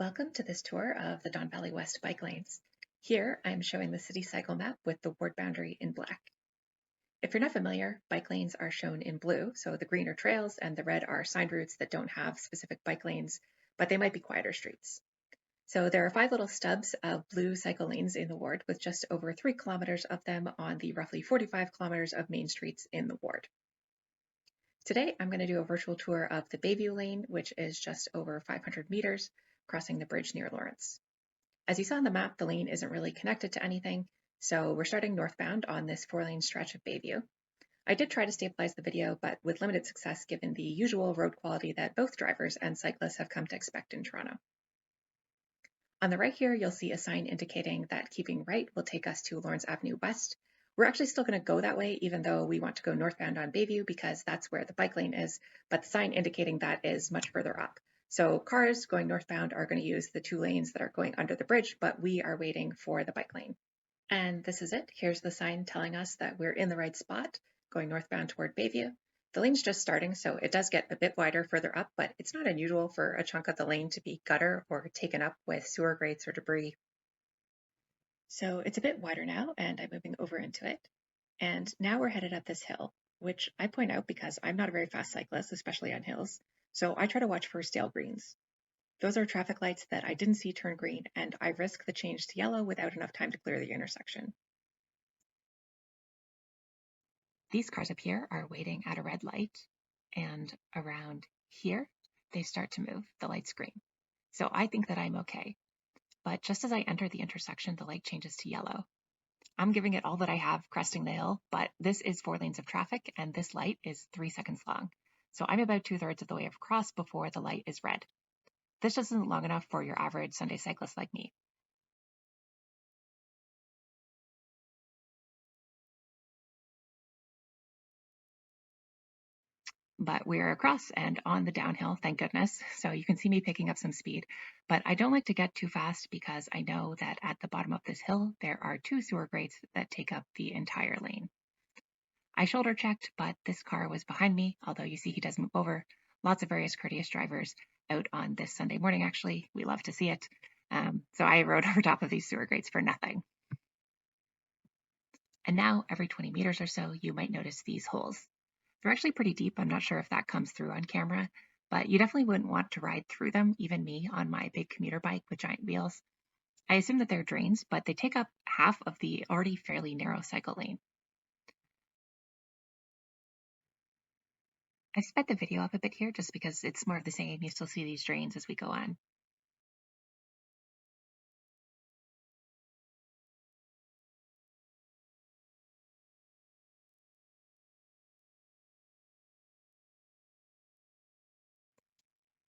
Welcome to this tour of the Don Valley West bike lanes. Here I'm showing the city cycle map with the ward boundary in black. If you're not familiar, bike lanes are shown in blue, so the green are trails and the red are signed routes that don't have specific bike lanes, but they might be quieter streets. So there are 5 little stubs of blue cycle lanes in the ward with just over 3 kilometers of them on the roughly 45 kilometers of main streets in the ward. Today I'm going to do a virtual tour of the Bayview lane, which is just over 500 meters, crossing the bridge near Lawrence. As you saw on the map, the lane isn't really connected to anything, so we're starting northbound on this 4-lane stretch of Bayview. I did try to stabilize the video, but with limited success given the usual road quality that both drivers and cyclists have come to expect in Toronto. On the right here, you'll see a sign indicating that keeping right will take us to Lawrence Avenue West. We're actually still going to go that way, even though we want to go northbound on Bayview because that's where the bike lane is, but the sign indicating that is much further up. So cars going northbound are going to use the 2 lanes that are going under the bridge, but we are waiting for the bike lane. And this is it. Here's the sign telling us that we're in the right spot, going northbound toward Bayview. The lane's just starting, so it does get a bit wider further up, but it's not unusual for a chunk of the lane to be gutter or taken up with sewer grates or debris. So it's a bit wider now, and I'm moving over into it. And now we're headed up this hill, which I point out because I'm not a very fast cyclist, especially on hills, so I try to watch for stale greens. Those are traffic lights that I didn't see turn green, and I risk the change to yellow without enough time to clear the intersection. These cars up here are waiting at a red light, and around here, they start to move, the light's green. So I think that I'm okay. But just as I enter the intersection, the light changes to yellow. I'm giving it all that I have cresting the hill, but this is 4 lanes of traffic, and this light is 3 seconds long. So I'm about 2/3 of the way across before the light is red. This just isn't long enough for your average Sunday cyclist like me. But we're across and on the downhill, thank goodness. So you can see me picking up some speed, but I don't like to get too fast because I know that at the bottom of this hill, there are 2 sewer grates that take up the entire lane. I shoulder checked, but this car was behind me, although you see he does move over. Lots of various courteous drivers out on this Sunday morning, actually. We love to see it. So I rode over top of these sewer grates for nothing. And now, every 20 meters or so, you might notice these holes. They're actually pretty deep. I'm not sure if that comes through on camera, but you definitely wouldn't want to ride through them, even me on my big commuter bike with giant wheels. I assume that they're drains, but they take up half of the already fairly narrow cycle lane. I sped the video up a bit here just because it's more of the same. You still see these drains as we go on.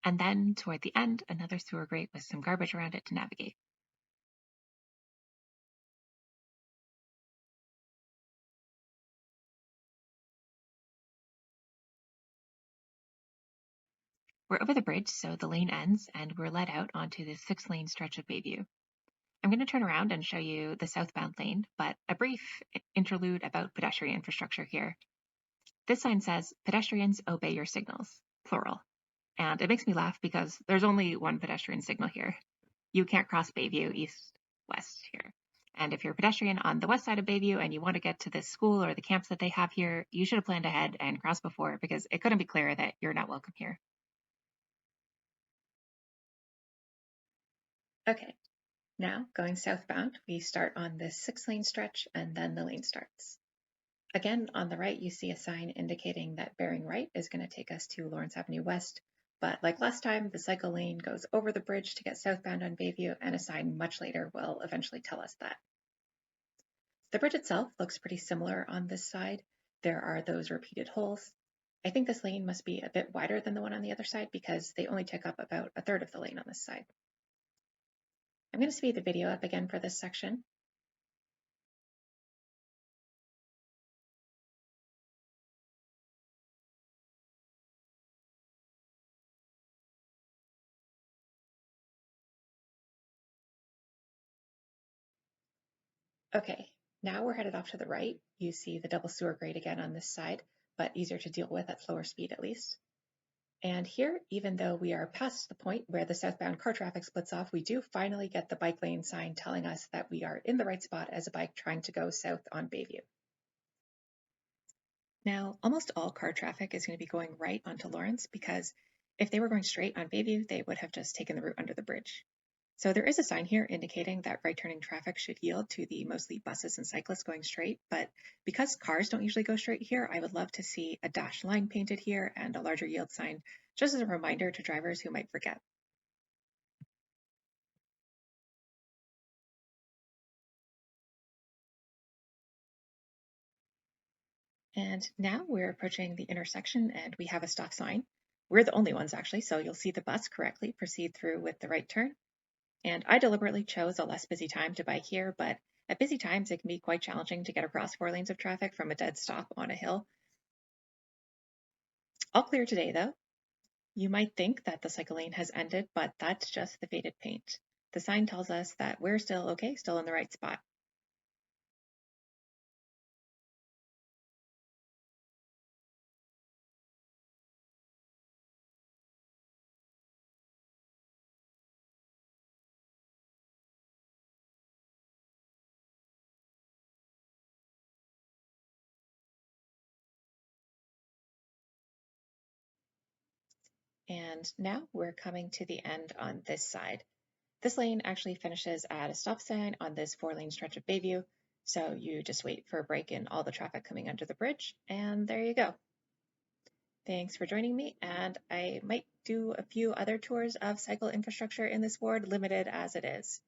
And then toward the end, another sewer grate with some garbage around it to navigate. We're over the bridge, so the lane ends, and we're led out onto this 6-lane stretch of Bayview. I'm going to turn around and show you the southbound lane, but a brief interlude about pedestrian infrastructure here. This sign says, "Pedestrians obey your signals," plural. And it makes me laugh because there's only one pedestrian signal here. You can't cross Bayview east-west here. And if you're a pedestrian on the west side of Bayview and you want to get to this school or the camps that they have here, you should have planned ahead and crossed before because it couldn't be clearer that you're not welcome here. Okay, now going southbound, we start on this 6-lane stretch and then the lane starts. Again, on the right, you see a sign indicating that bearing right is going to take us to Lawrence Avenue West. But like last time, the cycle lane goes over the bridge to get southbound on Bayview, and a sign much later will eventually tell us that. The bridge itself looks pretty similar on this side. There are those repeated holes. I think this lane must be a bit wider than the one on the other side because they only take up about 1/3 of the lane on this side. I'm going to speed the video up again for this section. Okay, now we're headed off to the right. You see the double sewer grate again on this side, but easier to deal with at slower speed at least. And here, even though we are past the point where the southbound car traffic splits off, we do finally get the bike lane sign telling us that we are in the right spot as a bike trying to go south on Bayview. Now, almost all car traffic is going to be going right onto Lawrence because if they were going straight on Bayview, they would have just taken the route under the bridge. So there is a sign here indicating that right turning traffic should yield to the mostly buses and cyclists going straight, but because cars don't usually go straight here, I would love to see a dashed line painted here and a larger yield sign, just as a reminder to drivers who might forget. And now we're approaching the intersection and we have a stop sign. We're the only ones actually, so you'll see the bus correctly proceed through with the right turn. And I deliberately chose a less busy time to bike here, but at busy times it can be quite challenging to get across 4 lanes of traffic from a dead stop on a hill. All clear today though. You might think that the cycle lane has ended, but that's just the faded paint. The sign tells us that we're still okay, still in the right spot. And now we're coming to the end on this side. This lane actually finishes at a stop sign on this 4 lane stretch of Bayview. So you just wait for a break in all the traffic coming under the bridge, and there you go. Thanks for joining me, and I might do a few other tours of cycle infrastructure in this ward, limited as it is.